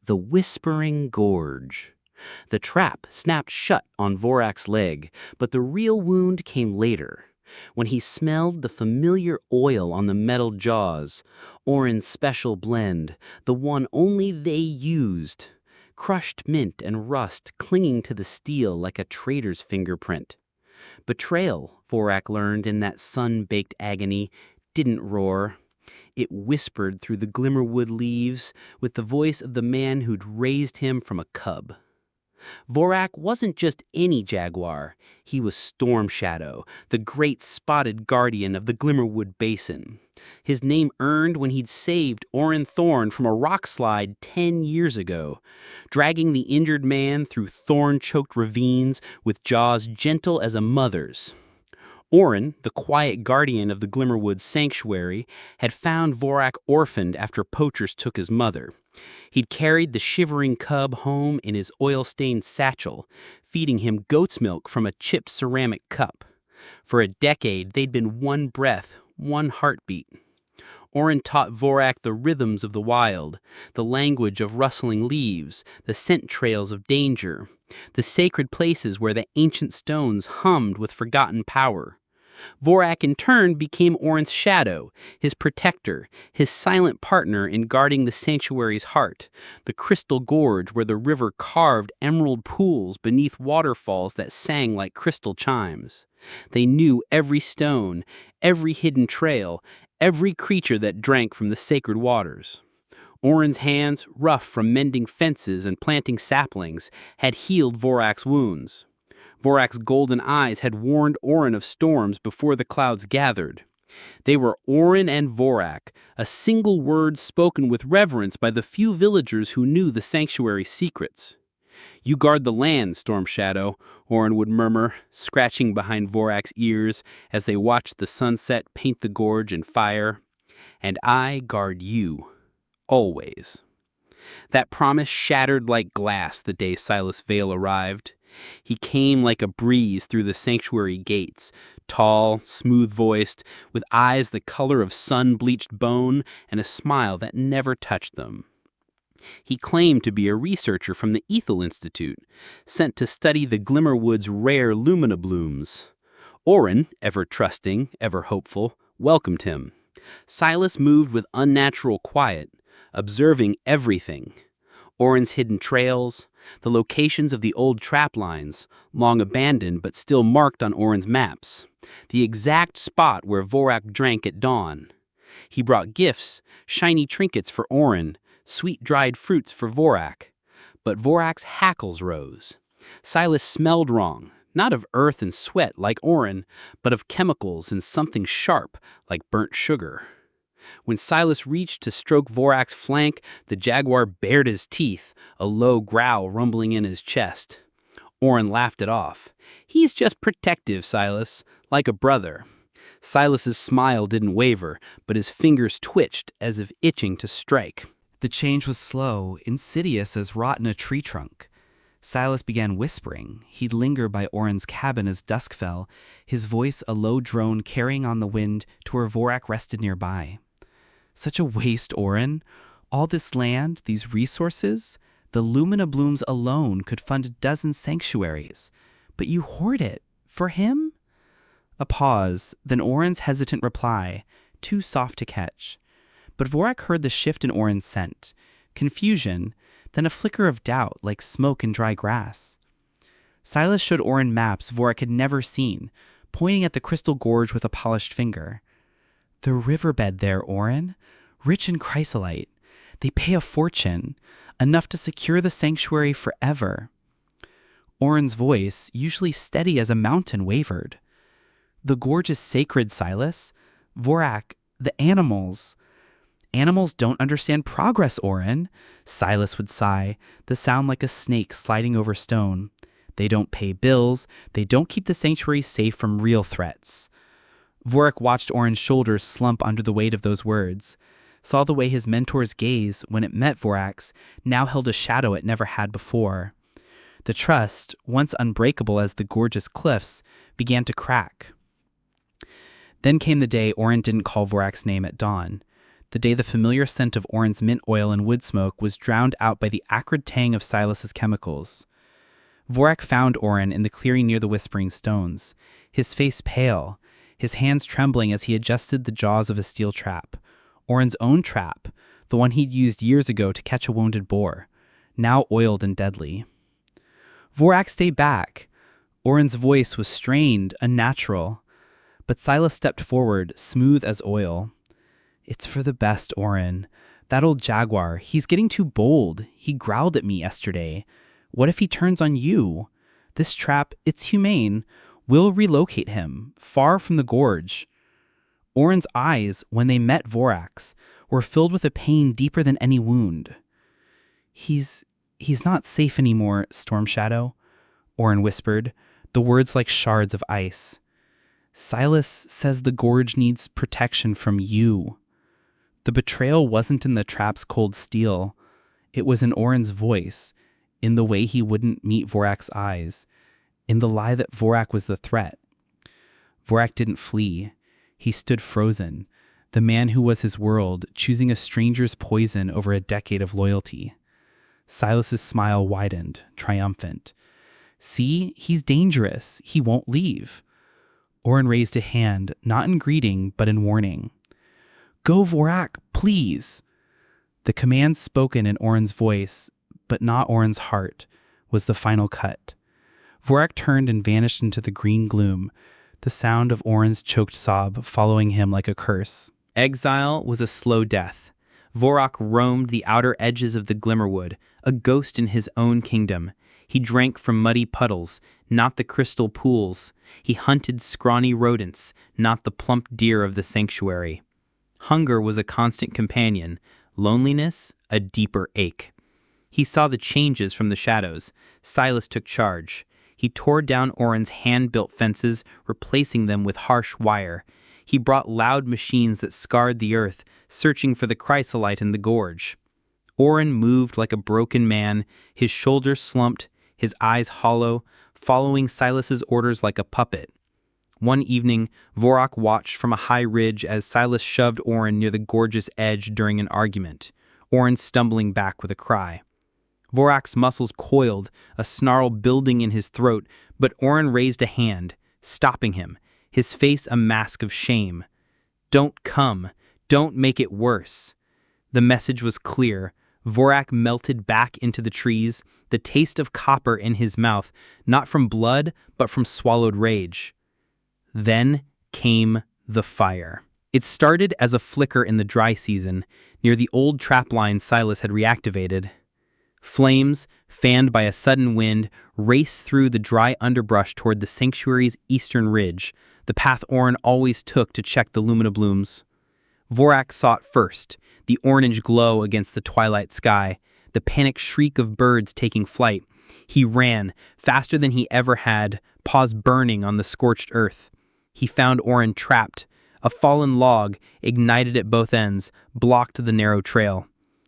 The Whispering Gorge. The trap snapped shut on Vorak's leg, but the real wound came later, when he smelled the familiar oil on the metal jaws, Orin's special blend, the one only they used, crushed mint and rust clinging to the steel like a traitor's fingerprint. Betrayal, Vorak learned in that sun-baked agony, didn't roar. It whispered through the glimmerwood leaves with the voice of the man who'd raised him from a cub. Vorak wasn't just any jaguar. He was Storm Shadow, the great spotted guardian of the Glimmerwood Basin. His name earned when he'd saved Orin Thorn from a rock slide 10 years ago, dragging the injured man through thorn-choked ravines with jaws gentle as a mother's. Orin, the quiet guardian of the Glimmerwood Sanctuary, had found Vorak orphaned after poachers took his mother. He'd carried the shivering cub home in his oil-stained satchel, feeding him goat's milk from a chipped ceramic cup. For a decade, they'd been one breath, one heartbeat. Orin taught Vorak the rhythms of the wild, the language of rustling leaves, the scent trails of danger, the sacred places where the ancient stones hummed with forgotten power. Vorak in turn became Orin's shadow, his protector, his silent partner in guarding the sanctuary's heart, the crystal gorge where the river carved emerald pools beneath waterfalls that sang like crystal chimes. They knew every stone, every hidden trail, every creature that drank from the sacred waters. Orin's hands, rough from mending fences and planting saplings, had healed Vorak's wounds. Vorak's golden eyes had warned Orin of storms before the clouds gathered. They were Orin and Vorak, a single word spoken with reverence by the few villagers who knew the sanctuary's secrets. "You guard the land, Storm Shadow," Orin would murmur, scratching behind Vorak's ears as they watched the sunset paint the gorge in fire. "And I guard you, always." That promise shattered like glass the day Silas Vale arrived. He came like a breeze through the sanctuary gates, tall, smooth-voiced, with eyes the color of sun-bleached bone and a smile that never touched them. He claimed to be a researcher from the Ethel Institute, sent to study the Glimmerwood's rare lumina blooms. Orin, ever trusting, ever hopeful, welcomed him. Silas moved with unnatural quiet, observing everything. Orin's hidden trails, the locations of the old trap lines, long abandoned but still marked on Orin's maps, the exact spot where Vorak drank at dawn. He brought gifts, shiny trinkets for Orin, sweet dried fruits for Vorak. But Vorak's hackles rose. Silas smelled wrong, not of earth and sweat like Orin, but of chemicals and something sharp like burnt sugar. When Silas reached to stroke Vorak's flank, the jaguar bared his teeth, a low growl rumbling in his chest. Orin laughed it off. "He's just protective, Silas, like a brother." Silas's smile didn't waver, but his fingers twitched as if itching to strike. The change was slow, insidious as rot in a tree trunk. Silas began whispering. He'd linger by Orin's cabin as dusk fell, his voice a low drone carrying on the wind to where Vorak rested nearby. "Such a waste, Orin. All this land, these resources, the Lumina Blooms alone could fund a dozen sanctuaries. But you hoard it. For him?" A pause, then Orin's hesitant reply, too soft to catch. But Vorak heard the shift in Orin's scent. Confusion, then a flicker of doubt like smoke in dry grass. Silas showed Orin maps Vorak had never seen, pointing at the crystal gorge with a polished finger. "The riverbed there, Orin. Rich in chrysolite. They pay a fortune, enough to secure the sanctuary forever." Orin's voice, usually steady as a mountain, wavered. "The gorge is sacred, Silas. Vorak, the animals." "Animals don't understand progress, Orin," Silas would sigh, the sound like a snake sliding over stone. "They don't pay bills. They don't keep the sanctuary safe from real threats." Vorak watched Orin's shoulders slump under the weight of those words, saw the way his mentor's gaze, when it met Vorak's, now held a shadow it never had before. The trust, once unbreakable as the gorgeous cliffs, began to crack. Then came the day Orin didn't call Vorak's name at dawn. the day the familiar scent of Oren's mint oil and wood smoke was drowned out by the acrid tang of Silas's chemicals. Vorak found Oren in the clearing near the Whispering Stones, his face pale, his hands trembling as he adjusted the jaws of a steel trap. Oren's own trap, the one he'd used years ago to catch a wounded boar, now oiled and deadly. Vorak stayed back. Oren's voice was strained, unnatural. But Silas stepped forward, smooth as oil. "It's for the best, Oren. That old jaguar, he's getting too bold. He growled at me yesterday. What if he turns on you? This trap, it's humane. We'll relocate him, far from the gorge." Oren's eyes, when they met Vorak's, were filled with a pain deeper than any wound. He's not safe anymore, Storm Shadow," Oren whispered, the words like shards of ice. "Silas says the gorge needs protection from you." The betrayal wasn't in the trap's cold steel. It was in Oren's voice, in the way he wouldn't meet Vorak's eyes, in the lie that Vorak was the threat. Vorak didn't flee. He stood frozen, the man who was his world, choosing a stranger's poison over a decade of loyalty. Silas's smile widened, triumphant. "See, he's dangerous. He won't leave." Oren raised a hand, not in greeting, but in warning. "Go, Vorak, please." The command spoken in Oren's voice, but not Oren's heart, was the final cut. Vorak turned and vanished into the green gloom, the sound of Oren's choked sob following him like a curse. Exile was a slow death. Vorak roamed the outer edges of the Glimmerwood, a ghost in his own kingdom. He drank from muddy puddles, not the crystal pools. He hunted scrawny rodents, not the plump deer of the sanctuary. Hunger was a constant companion, loneliness a deeper ache. He saw the changes from the shadows. Silas took charge. He tore down Oren's hand-built fences, replacing them with harsh wire. He brought loud machines that scarred the earth, searching for the chrysolite in the gorge. Oren moved like a broken man, his shoulders slumped, his eyes hollow, following Silas's orders like a puppet. One evening, Vorak watched from a high ridge as Silas shoved Oren near the gorge's edge during an argument, Oren stumbling back with a cry. Vorak's muscles coiled, a snarl building in his throat, but Oren raised a hand, stopping him, his face a mask of shame. "Don't come. Don't make it worse." The message was clear. Vorak melted back into the trees, the taste of copper in his mouth, not from blood, but from swallowed rage. Then came the fire. It started as a flicker in the dry season, near the old trapline Silas had reactivated. Flames, fanned by a sudden wind, raced through the dry underbrush toward the sanctuary's eastern ridge, the path Oren always took to check the lumina blooms. Vorak saw it first, the orange glow against the twilight sky, the panic shriek of birds taking flight. He ran, faster than he ever had, paws burning on the scorched earth. He found Oren trapped. A fallen log, ignited at both ends, blocked the narrow trail.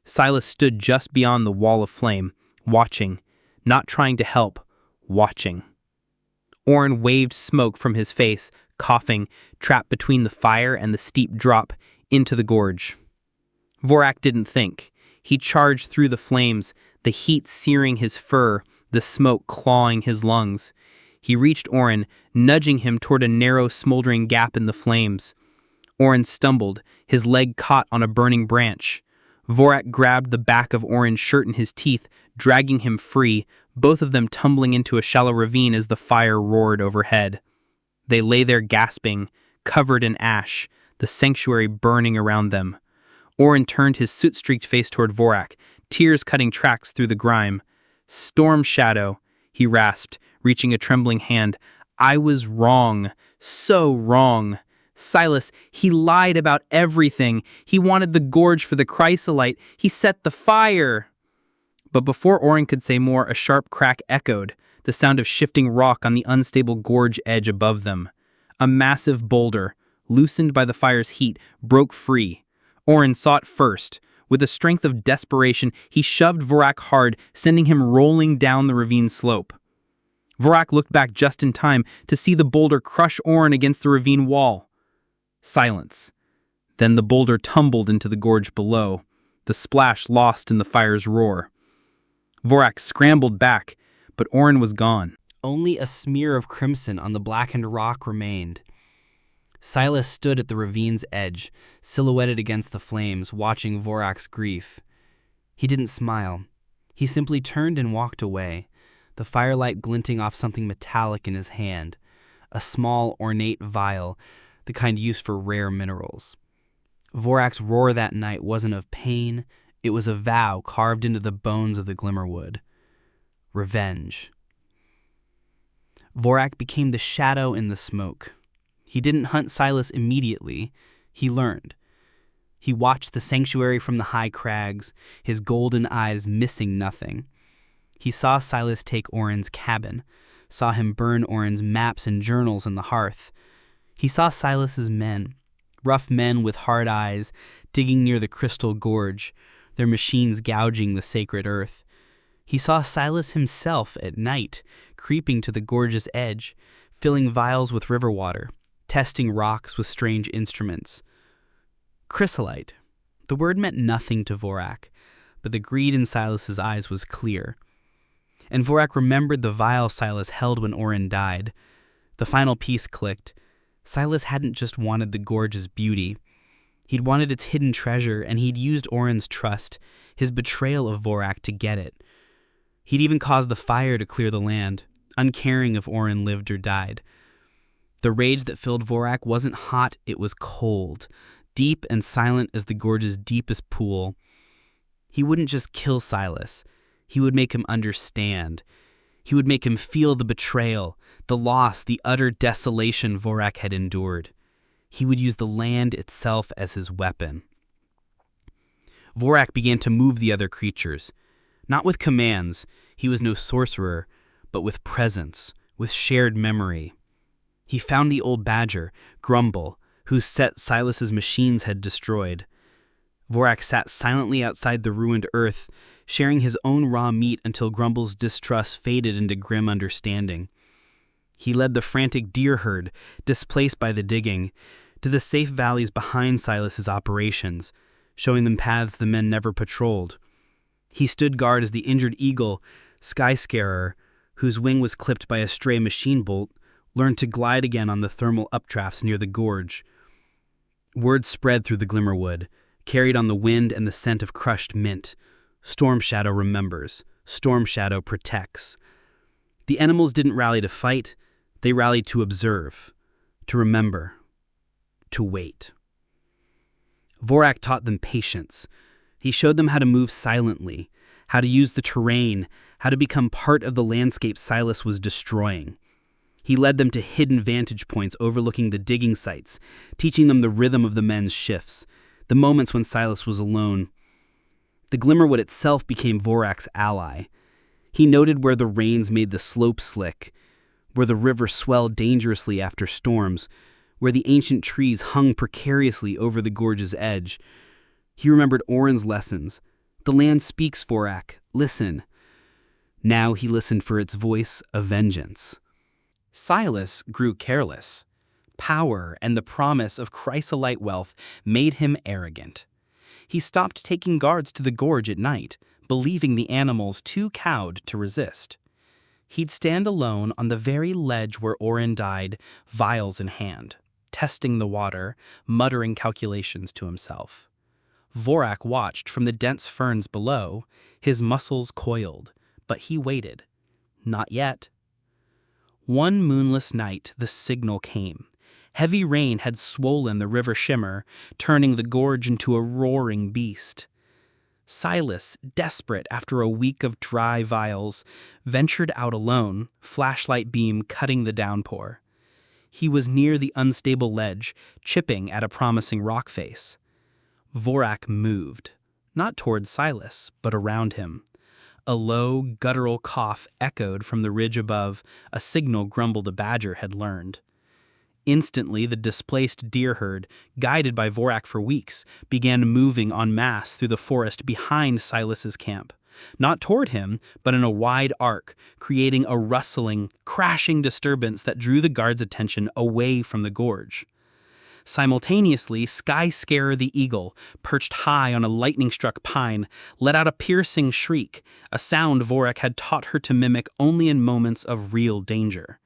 Silas stood just beyond the wall of flame, watching, not trying to help, watching. Oren waved smoke from his face, coughing, trapped between the fire and the steep drop into the gorge. Vorak didn't think. He charged through the flames, the heat searing his fur, the smoke clawing his lungs. He reached Oren, nudging him toward a narrow, smoldering gap in the flames. Oren stumbled, his leg caught on a burning branch. Vorak grabbed the back of Oren's shirt in his teeth, dragging him free, both of them tumbling into a shallow ravine as the fire roared overhead. They lay there gasping, covered in ash, the sanctuary burning around them. Oren turned his soot-streaked face toward Vorak, tears cutting tracks through the grime. "Storm Shadow," he rasped, reaching a trembling hand. "I was wrong. So wrong. Silas, he lied about everything. He wanted the gorge for the chrysolite. He set the fire." But before Oren could say more, a sharp crack echoed, the sound of shifting rock on the unstable gorge edge above them. A massive boulder, loosened by the fire's heat, broke free. Oren saw it first. With the strength of desperation, he shoved Vorak hard, sending him rolling down the ravine slope. Vorak looked back just in time to see the boulder crush Oren against the ravine wall. Silence. Then the boulder tumbled into the gorge below, the splash lost in the fire's roar. Vorak scrambled back, but Orin was gone. Only a smear of crimson on the blackened rock remained. Silas stood at the ravine's edge, silhouetted against the flames, watching Vorak's grief. He didn't smile. He simply turned and walked away, the firelight glinting off something metallic in his hand, a small, ornate vial, the kind used for rare minerals. Vorak's roar that night wasn't of pain, it was a vow carved into the bones of the Glimmerwood. Revenge. Vorak became the shadow in the smoke. He didn't hunt Silas immediately. He learned. He watched the sanctuary from the high crags, his golden eyes missing nothing. He saw Silas take Orin's cabin, saw him burn Orin's maps and journals in the hearth. He saw Silas's men, rough men with hard eyes, digging near the crystal gorge, their machines gouging the sacred earth. He saw Silas himself at night, creeping to the gorge's edge, filling vials with river water, testing rocks with strange instruments. Chrysolite. The word meant nothing to Vorak, but the greed in Silas's eyes was clear. And Vorak remembered the vial Silas held when Orin died. The final piece clicked. Silas hadn't just wanted the gorge's beauty. He'd wanted its hidden treasure, and he'd used Orin's trust, his betrayal of Vorak, to get it. He'd even caused the fire to clear the land, uncaring if Orin lived or died. The rage that filled Vorak wasn't hot, it was cold, deep and silent as the gorge's deepest pool. He wouldn't just kill Silas. He would make him understand. He would make him feel the betrayal, the loss, the utter desolation Vorak had endured. He would use the land itself as his weapon. Vorak began to move the other creatures. Not with commands, he was no sorcerer, but with presence, with shared memory. He found the old badger, Grumble, whose set Silas's machines had destroyed. Vorak sat silently outside the ruined earth, sharing his own raw meat until Grumble's distrust faded into grim understanding. He led the frantic deer herd, displaced by the digging, to the safe valleys behind Silas's operations, showing them paths the men never patrolled. He stood guard as the injured eagle, Skyscarer, whose wing was clipped by a stray machine bolt, learned to glide again on the thermal updrafts near the gorge. Word spread through the Glimmerwood, carried on the wind and the scent of crushed mint. Storm Shadow remembers. Storm Shadow protects. The animals didn't rally to fight. They rallied to observe, to remember, to wait. Vorak taught them patience. He showed them how to move silently, how to use the terrain, how to become part of the landscape Silas was destroying. He led them to hidden vantage points overlooking the digging sites, teaching them the rhythm of the men's shifts, the moments when Silas was alone. The Glimmerwood itself became Vorak's ally. He noted where the rains made the slope slick, where the river swelled dangerously after storms, where the ancient trees hung precariously over the gorge's edge. He remembered Orin's lessons. The land speaks, Vorak. Listen. Now he listened for its voice of vengeance. Silas grew careless. Power and the promise of chrysolite wealth made him arrogant. He stopped taking guards to the gorge at night, believing the animals too cowed to resist. He'd stand alone on the very ledge where Orin died, vials in hand, testing the water, muttering calculations to himself. Vorak watched from the dense ferns below, his muscles coiled, but he waited. Not yet. One moonless night, the signal came. Heavy rain had swollen the river shimmer, turning the gorge into a roaring beast. Silas, desperate after a week of dry vials, ventured out alone, flashlight beam cutting the downpour. He was near the unstable ledge, chipping at a promising rock face. Vorak moved, not toward Silas, but around him. A low, guttural cough echoed from the ridge above, a signal Grumble the badger had learned. Instantly, the displaced deer herd, guided by Vorak for weeks, began moving en masse through the forest behind Silas's camp. Not toward him, but in a wide arc, creating a rustling, crashing disturbance that drew the guards' attention away from the gorge. Simultaneously, Skyscarer the eagle, perched high on a lightning-struck pine, let out a piercing shriek, a sound Vorak had taught her to mimic only in moments of real danger.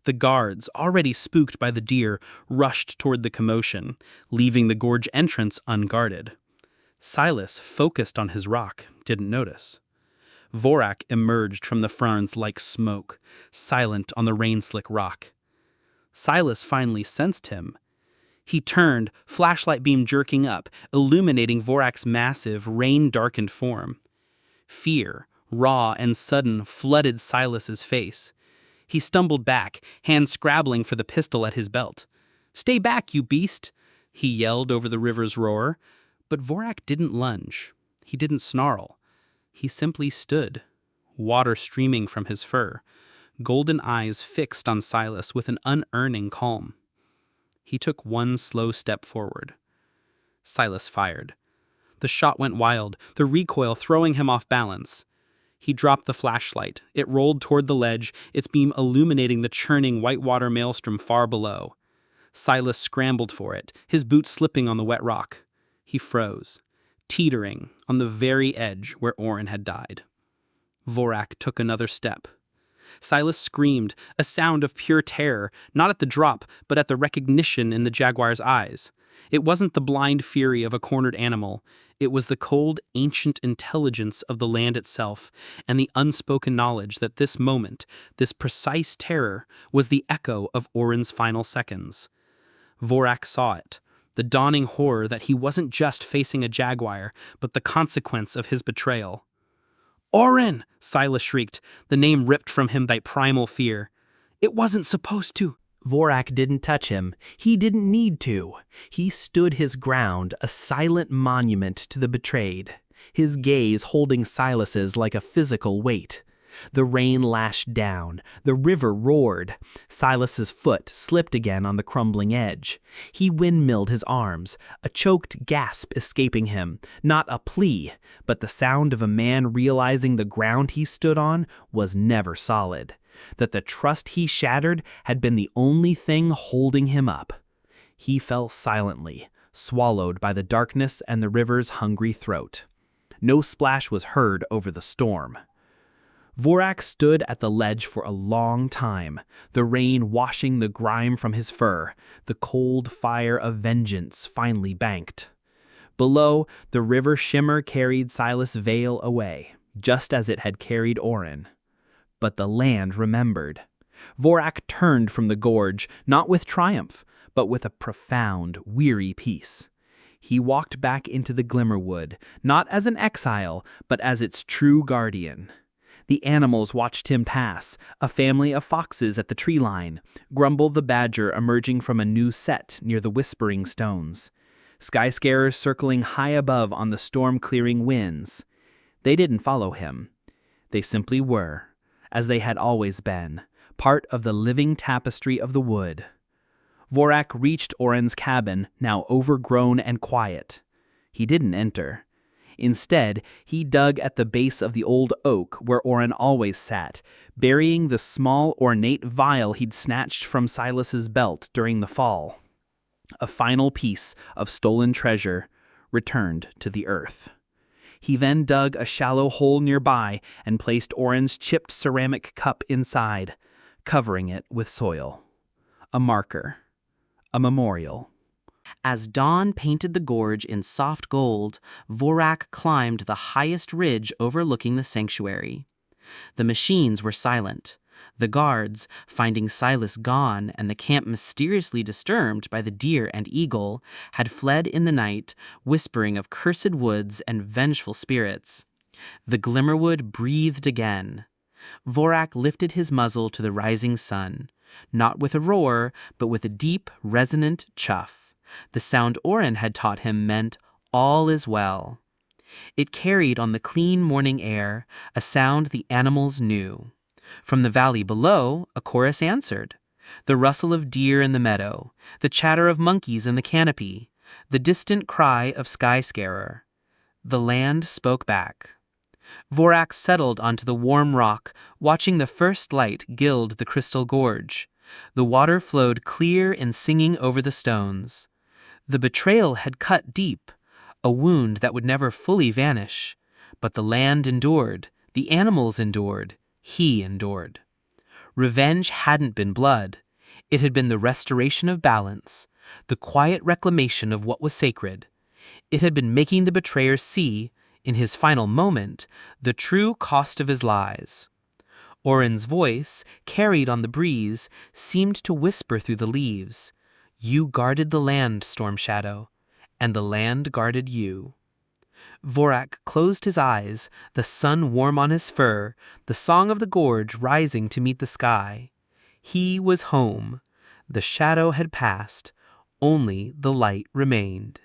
The guards, already spooked by the deer, rushed toward the commotion, leaving the gorge entrance unguarded. Silas, focused on his rock, didn't notice. Vorak emerged from the ferns like smoke, silent on the rain-slick rock. Silas finally sensed him. He turned, flashlight beam jerking up, illuminating Vorak's massive, rain-darkened form. Fear, raw and sudden, flooded Silas's face. He stumbled back, hands scrabbling for the pistol at his belt. "Stay back, you beast!" he yelled over the river's roar. But Vorak didn't lunge. He didn't snarl. He simply stood, water streaming from his fur, golden eyes fixed on Silas with an unearning calm. He took one slow step forward. Silas fired. The shot went wild, the recoil throwing him off balance. He dropped the flashlight. It rolled toward the ledge, its beam illuminating the churning whitewater maelstrom far below. Silas scrambled for it, his boots slipping on the wet rock. He froze, teetering on the very edge where Oren had died. Vorak took another step. Silas screamed, a sound of pure terror, not at the drop, but at the recognition in the jaguar's eyes. It wasn't the blind fury of a cornered animal. It was the cold, ancient intelligence of the land itself, and the unspoken knowledge that this moment, this precise terror, was the echo of Oren's final seconds. Vorak saw it, the dawning horror that he wasn't just facing a jaguar, but the consequence of his betrayal. "Oren!" Silas shrieked, the name ripped from him by primal fear. "It wasn't supposed to." Vorak didn't touch him. He didn't need to. He stood his ground, a silent monument to the betrayed, his gaze holding Silas's like a physical weight. The rain lashed down. The river roared. Silas's foot slipped again on the crumbling edge. He windmilled his arms, a choked gasp escaping him, not a plea, but the sound of a man realizing the ground he stood on was never solid, that the trust he shattered had been the only thing holding him up. He fell silently, swallowed by the darkness and the river's hungry throat. No splash was heard over the storm. Vorak stood at the ledge for a long time, the rain washing the grime from his fur, the cold fire of vengeance finally banked. Below, the river shimmer carried Silas' veil away, just as it had carried Oren. But the land remembered. Vorak turned from the gorge, not with triumph, but with a profound, weary peace. He walked back into the Glimmerwood, not as an exile, but as its true guardian. The animals watched him pass, a family of foxes at the tree line, Grumble the badger emerging from a new set near the Whispering Stones, Skyscarers circling high above on the storm-clearing winds. They didn't follow him. They simply were, as they had always been, part of the living tapestry of the wood. Vorak reached Oren's cabin, now overgrown and quiet. He didn't enter. Instead, he dug at the base of the old oak where Oren always sat, burying the small, ornate vial he'd snatched from Silas's belt during the fall. A final piece of stolen treasure returned to the earth. He then dug a shallow hole nearby and placed Oren's chipped ceramic cup inside, covering it with soil. A marker. A memorial. As dawn painted the gorge in soft gold, Vorak climbed the highest ridge overlooking the sanctuary. The machines were silent. The guards, finding Silas gone and the camp mysteriously disturbed by the deer and eagle, had fled in the night, whispering of cursed woods and vengeful spirits. The Glimmerwood breathed again. Vorak lifted his muzzle to the rising sun, not with a roar, but with a deep, resonant chuff. The sound Oren had taught him meant, "All is well." It carried on the clean morning air, a sound the animals knew. From the valley below, a chorus answered. The rustle of deer in the meadow, the chatter of monkeys in the canopy, the distant cry of Skyscarer. The land spoke back. Vorak settled onto the warm rock, watching the first light gild the crystal gorge. The water flowed clear and singing over the stones. The betrayal had cut deep, a wound that would never fully vanish. But the land endured, the animals endured, he endured. Revenge hadn't been blood. It had been the restoration of balance, the quiet reclamation of what was sacred. It had been making the betrayer see, in his final moment, the true cost of his lies. Oren's voice, carried on the breeze, seemed to whisper through the leaves. You guarded the land, Storm Shadow, and the land guarded you. Vorak closed his eyes, the sun warm on his fur, the song of the gorge rising to meet the sky. He was home. The shadow had passed. Only the light remained.